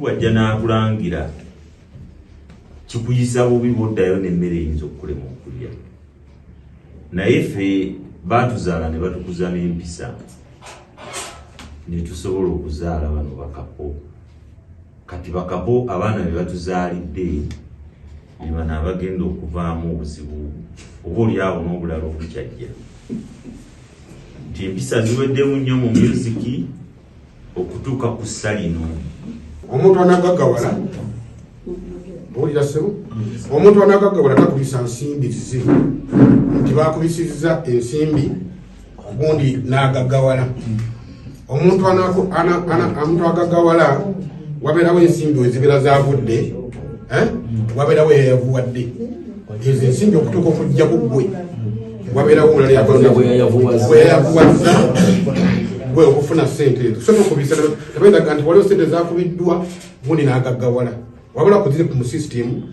wajja n'akulangira kikuyisa bubi bw'oddayo n'emmere eyinza okukulema okulya. Naye ffe baatuzaala ne batukuza n'empisa ne tusobola okuzaala bano bakapo. Kati bakapo abaana be batuzaalidde ne bano abagenda okuvaamu obuzibu oba oliawo n'obulala obukyajja. Nti empisa ziweddemu nnyo mu musiki okutuuka ku ssa lino. Omuntu anagagawala owulira ssebo, omuntu anagagawala takubisa nsimbi zize nti bakubisiriza ensimbi gundi n'agagawala. Omuntu agagawala wabeerawo ensimbi wezibeera zavudde, wabeerawo eyayavuwadde. Ezo ensimbi okutuuka okujja ku ggwe wabeerawo omulala weyayavuwazza gwe okufuna ssente ezo. So tokubisa tebaitaga nti waliwo ssente zakubiddwa gundi n'agagawala. Wabula kuziri ku musisitemu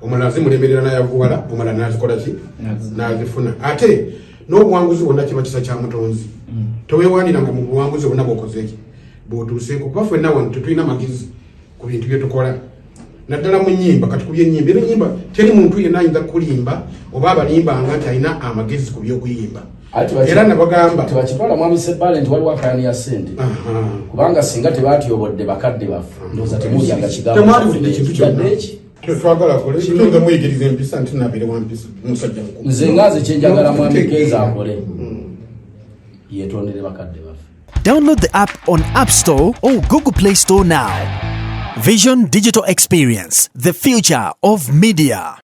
omulala zimulemerera n'ayavuwala, omulala n'azikola ki n'azifuna. Ate n'obuwanguzi bwonna kiba kisa kya Mutonzi. Toweewaaniranga mu buwanguzi bwonna bw'okoze ki bw'otuuseeko. Kuba ffenna wano tetulina magezi ku bintu bye tukola. Naddala mu nnyimba katukubye ennyimba. Era ennyimba teri muntu yenna ayinza kulimba oba abalimbanga nti alina amagezi ku by'okuyimba. Era nabagamba tebakikola mwami Ssebbale nti waliwo akaani ya ssente. Kubanga singa tebatyobodde bakadde baffe ndowooza temulyanga kigambo. Temwalifudde kintu kyonna. Twagala kole kitunga muyigiriza empisa nti nabeere wa mpisa musajja mukulu. Nze ngaze kyenjagala mwami Keeza akole yeetondere bakadde baffe. Download the app on App Store or Google Play Store now. Vision Digital Experience, the future of media.